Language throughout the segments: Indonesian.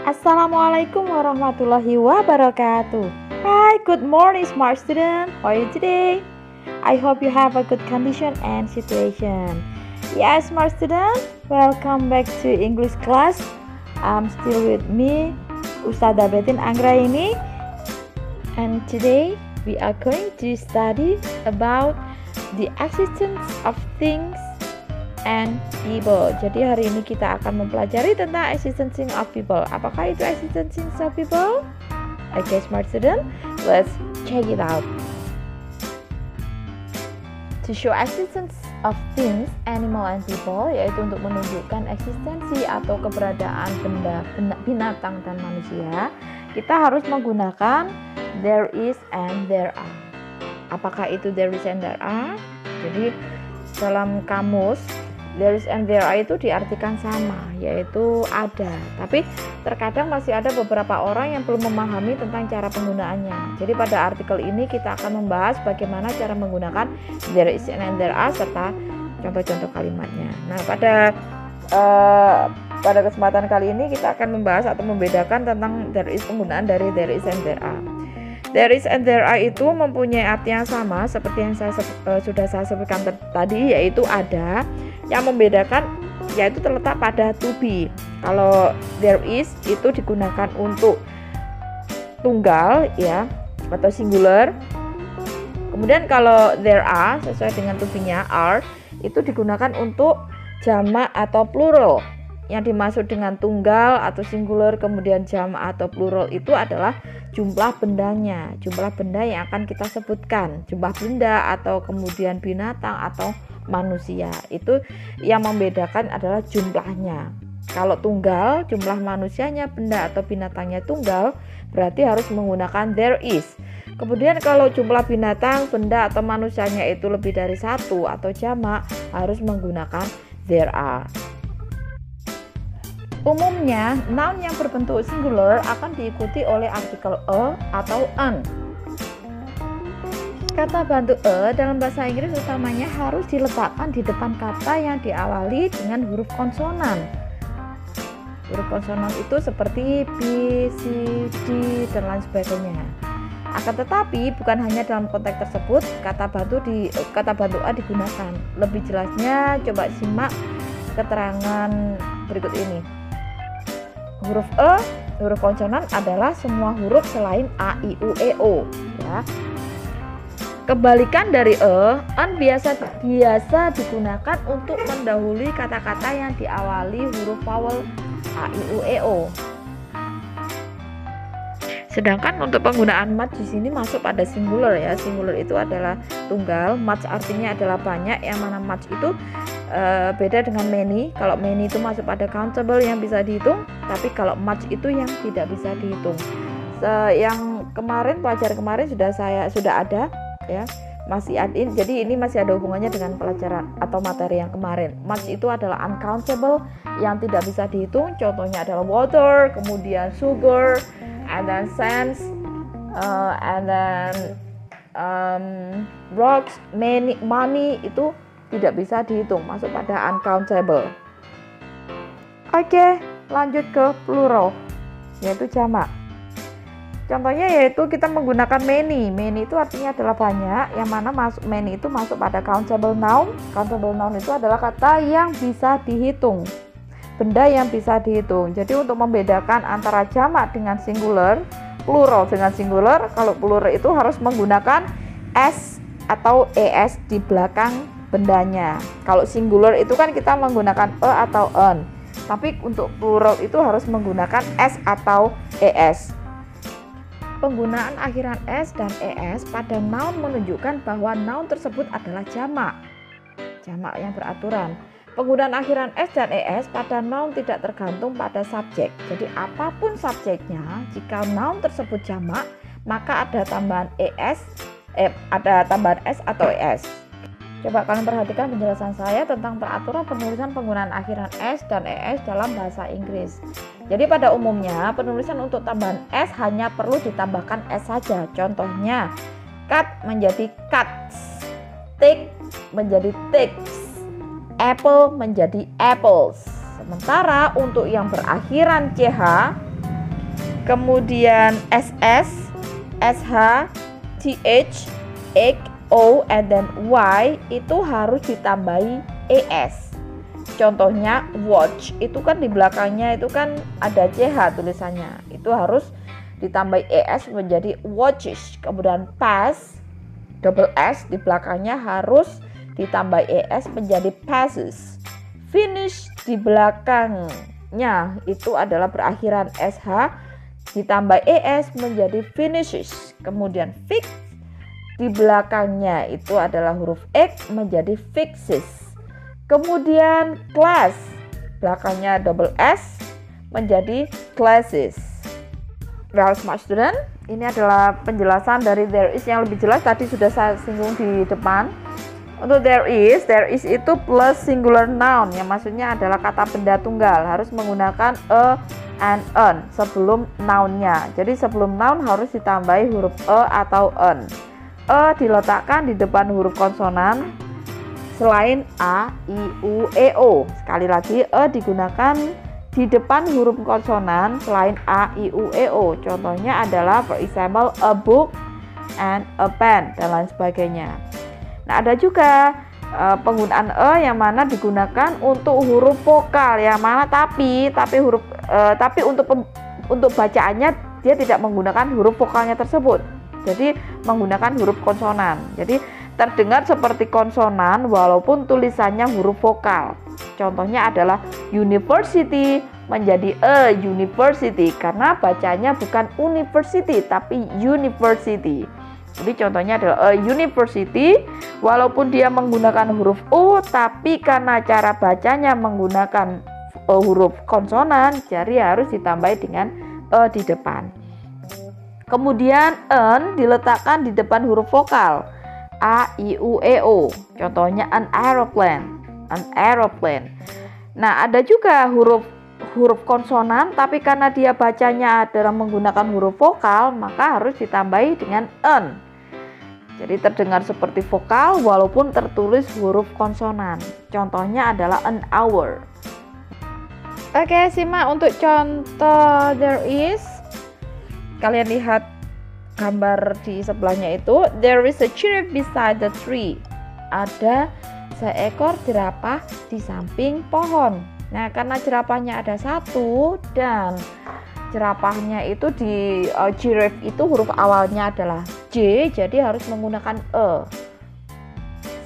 Assalamualaikum warahmatullahi wabarakatuh. Hi, good morning, smart student. How are you today? I hope you have a good condition and situation. Yes, smart student, welcome back to English class. I'm still with me, Ustadzah Betin Anggraini. And today we are going to study about the existence of things and people. Jadi hari ini kita akan mempelajari tentang existence of people. Apakah itu existence of people? Okay, smart student, let's check it out. To show existence of things, animal and people, yaitu untuk menunjukkan eksistensi atau keberadaan benda, binatang dan manusia, kita harus menggunakan there is and there are. Apakah itu there is and there are? Jadi dalam kamus there is and there are itu diartikan sama, yaitu ada. Tapi terkadang masih ada beberapa orang yang belum memahami tentang cara penggunaannya. Jadi pada artikel ini kita akan membahas bagaimana cara menggunakan there is and there are serta contoh-contoh kalimatnya. Nah, pada kesempatan kali ini kita akan membahas atau membedakan tentang there is, penggunaan dari there is and there are. There is and there are itu mempunyai arti yang sama seperti yang sudah saya sebutkan tadi, yaitu ada. Yang membedakan yaitu terletak pada to be. Kalau there is itu digunakan untuk tunggal ya atau singular. Kemudian kalau there are sesuai dengan to be-nya are itu digunakan untuk jamak atau plural. Yang dimaksud dengan tunggal atau singular kemudian jamak atau plural itu adalah jumlah bendanya, jumlah benda yang akan kita sebutkan, jumlah benda atau kemudian binatang atau manusia. Itu yang membedakan adalah jumlahnya. Kalau tunggal, jumlah manusianya, benda atau binatangnya tunggal, berarti harus menggunakan there is. Kemudian kalau jumlah binatang, benda atau manusianya itu lebih dari satu atau jamak, harus menggunakan there are. Umumnya, noun yang berbentuk singular akan diikuti oleh artikel a atau an. Kata bantu a dalam bahasa Inggris utamanya harus diletakkan di depan kata yang diawali dengan huruf konsonan. Huruf konsonan itu seperti B, C, D, dan lain sebagainya. Akan tetapi bukan hanya dalam konteks tersebut kata bantu a digunakan. Lebih jelasnya coba simak keterangan berikut ini. Huruf E, huruf konsonan adalah semua huruf selain A, I, U, E, O. Ya. Kebalikan dari an biasa digunakan untuk mendahului kata-kata yang diawali huruf vowel A, I, U, E, O. Sedangkan untuk penggunaan much di sini masuk pada singular ya. Singular itu adalah tunggal, much artinya adalah banyak, yang mana much itu beda dengan many. Kalau many itu masuk pada countable yang bisa dihitung, tapi kalau much itu yang tidak bisa dihitung. Yang kemarin pelajaran kemarin sudah ada ya. Masih ada, jadi ini masih ada hubungannya dengan pelajaran atau materi yang kemarin. Much itu adalah uncountable yang tidak bisa dihitung. Contohnya adalah water, kemudian sugar, and then sands, and then rocks, money itu tidak bisa dihitung, masuk pada uncountable. Oke, lanjut ke plural, yaitu jamak. Contohnya yaitu kita menggunakan many. Many itu artinya adalah banyak, yang mana many itu masuk pada countable noun. Countable noun itu adalah kata yang bisa dihitung, benda yang bisa dihitung. Jadi untuk membedakan antara jamak dengan singular, plural dengan singular, kalau plural itu harus menggunakan s atau es di belakang bendanya. Kalau singular itu kan kita menggunakan e atau an. Tapi untuk plural itu harus menggunakan s atau es. Penggunaan akhiran s dan es pada noun menunjukkan bahwa noun tersebut adalah jamak. Jamak yang beraturan. Penggunaan akhiran s dan es pada noun tidak tergantung pada subjek. Jadi apapun subjeknya, jika noun tersebut jamak, maka ada tambahan ada tambahan s atau es. Coba kalian perhatikan penjelasan saya tentang peraturan penulisan penggunaan akhiran s dan es dalam bahasa Inggris. Jadi pada umumnya penulisan untuk tambahan s hanya perlu ditambahkan s saja. Contohnya, cut menjadi cuts, take menjadi takes, apple menjadi apples. Sementara untuk yang berakhiran ch kemudian SS, SH, TH, X, O, and then Y itu harus ditambahi ES. Contohnya watch, itu kan di belakangnya itu kan ada CH tulisannya, itu harus ditambahi ES menjadi watches. Kemudian pass, double S di belakangnya harus ditambah ES menjadi passes. Finish di belakangnya itu adalah berakhiran SH ditambah ES menjadi finishes. Kemudian fix di belakangnya itu adalah huruf X menjadi fixes. Kemudian class belakangnya double S menjadi classes. Well, smart student, ini adalah penjelasan dari there is yang lebih jelas tadi sudah saya singgung di depan. Untuk there is itu plus singular noun yang maksudnya adalah kata benda tunggal, harus menggunakan a and an sebelum nounnya. Jadi sebelum noun harus ditambahi huruf e atau an. E diletakkan di depan huruf konsonan selain a, i, u, e, o. Sekali lagi e digunakan di depan huruf konsonan selain a, i, u, e, o. Contohnya adalah for example a book and a pen dan lain sebagainya. Nah, ada juga penggunaan e yang mana digunakan untuk huruf vokal yang mana tapi untuk bacaannya dia tidak menggunakan huruf vokalnya tersebut. Jadi menggunakan huruf konsonan. Jadi terdengar seperti konsonan walaupun tulisannya huruf vokal. Contohnya adalah university menjadi a university karena bacanya bukan university tapi university. Jadi contohnya adalah a university walaupun dia menggunakan huruf U tapi karena cara bacanya menggunakan huruf konsonan jadi harus ditambahi dengan e di depan. Kemudian an diletakkan di depan huruf vokal a, i, u, e, o. Contohnya an aeroplane. Nah, ada juga huruf konsonan tapi karena dia bacanya adalah menggunakan huruf vokal maka harus ditambahi dengan an. Jadi terdengar seperti vokal walaupun tertulis huruf konsonan. Contohnya adalah an hour. Oke, simak untuk contoh there is. Kalian lihat gambar di sebelahnya itu, there is a giraffe beside the tree. Ada seekor jerapah di samping pohon. Nah, karena jerapahnya ada satu dan jerapahnya itu di giraffe itu huruf awalnya adalah J, jadi harus menggunakan E.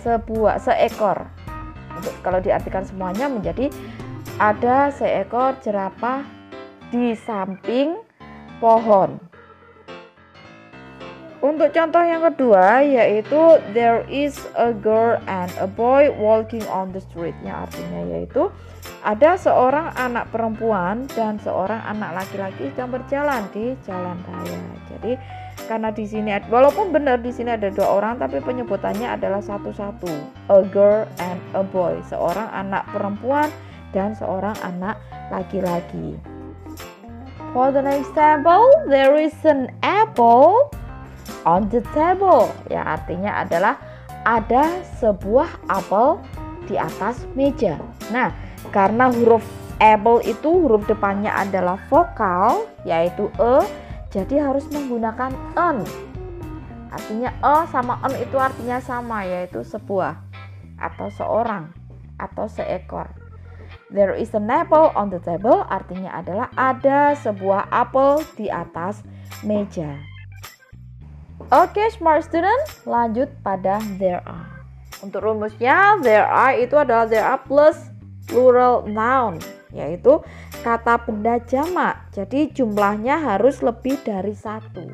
Seekor. Untuk kalau diartikan semuanya menjadi ada seekor jerapah di samping pohon. Untuk contoh yang kedua yaitu there is a girl and a boy walking on the street, yang artinya yaitu ada seorang anak perempuan dan seorang anak laki-laki sedang berjalan di jalan raya. Jadi karena di sini walaupun benar di sini ada dua orang tapi penyebutannya adalah satu-satu, a girl and a boy, seorang anak perempuan dan seorang anak laki-laki. For the next example, there is an apple on the table, yang artinya adalah ada sebuah apel di atas meja. Nah, karena huruf apple itu huruf depannya adalah vokal yaitu e, jadi harus menggunakan an. Artinya e sama an itu artinya sama yaitu sebuah atau seorang atau seekor. There is an apple on the table artinya adalah ada sebuah apel di atas meja. Oke, smart student, lanjut pada there are. Untuk rumusnya, there are itu adalah there are plus plural noun, yaitu kata benda jamak. Jadi jumlahnya harus lebih dari satu.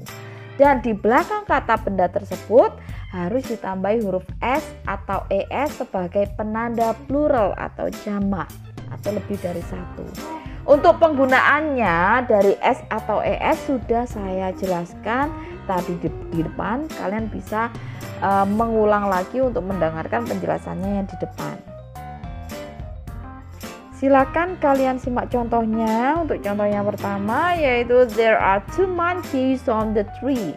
Dan di belakang kata benda tersebut harus ditambahi huruf S atau ES sebagai penanda plural atau jamak atau lebih dari satu. Untuk penggunaannya dari S atau ES sudah saya jelaskan tadi di depan. Kalian bisa mengulang lagi untuk mendengarkan penjelasannya yang di depan. Silakan kalian simak contohnya. Untuk contoh yang pertama yaitu there are two monkeys on the tree.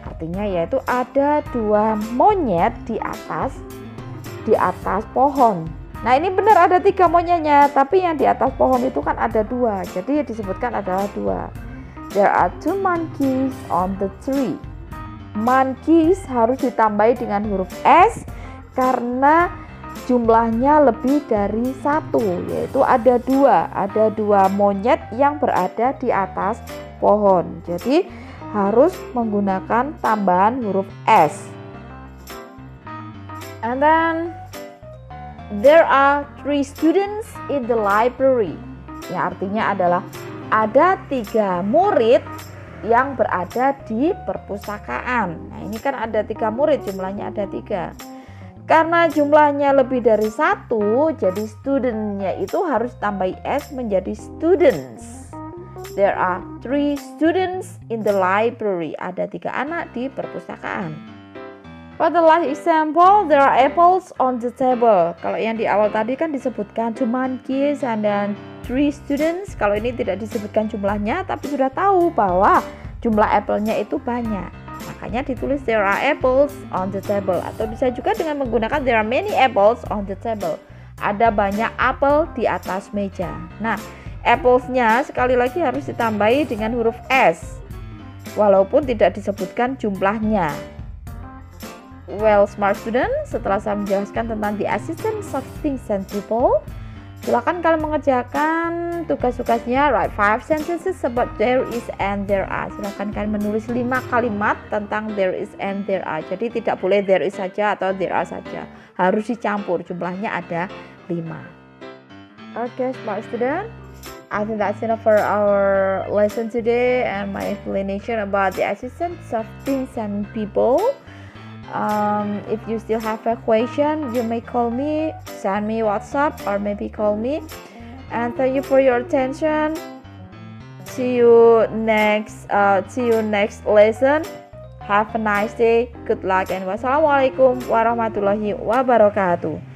Artinya yaitu ada dua monyet di atas pohon. Nah, ini benar ada 3 monyetnya, tapi yang di atas pohon itu kan ada 2, jadi disebutkan adalah 2. There are 2 monkeys on the tree. Monkeys harus ditambahi dengan huruf S karena jumlahnya lebih dari 1, yaitu ada 2 monyet yang berada di atas pohon. Jadi harus menggunakan tambahan huruf S. And then there are 3 students in the library. Ya, artinya adalah ada 3 murid yang berada di perpustakaan. Nah, ini kan ada 3 murid, jumlahnya ada 3. Karena jumlahnya lebih dari 1, jadi student-nya itu harus tambahi S menjadi students. There are 3 students in the library. Ada 3 anak di perpustakaan. For the last example, there are apples on the table. Kalau yang di awal tadi kan disebutkan 2 monkeys and then 3 students. Kalau ini tidak disebutkan jumlahnya, tapi sudah tahu bahwa jumlah apple-nya itu banyak. Makanya ditulis there are apples on the table. Atau bisa juga dengan menggunakan there are many apples on the table. Ada banyak apel di atas meja. Nah, apples-nya sekali lagi harus ditambahi dengan huruf S, walaupun tidak disebutkan jumlahnya. Well, smart student, setelah saya menjelaskan tentang the existence of things and people, silakan kalian mengerjakan tugas-tugasnya. Write 5 sentences about there is and there are. Silakan kalian menulis 5 kalimat tentang there is and there are. Jadi tidak boleh there is saja atau there are saja. Harus dicampur, jumlahnya ada 5. Okay, smart student, I think that's enough for our lesson today and my explanation about the existence of things and people. If you still have a question, you may call me, send me WhatsApp, or maybe call me. And thank you for your attention. See you next lesson. Have a nice day. Good luck and wassalamualaikum warahmatullahi wabarakatuh.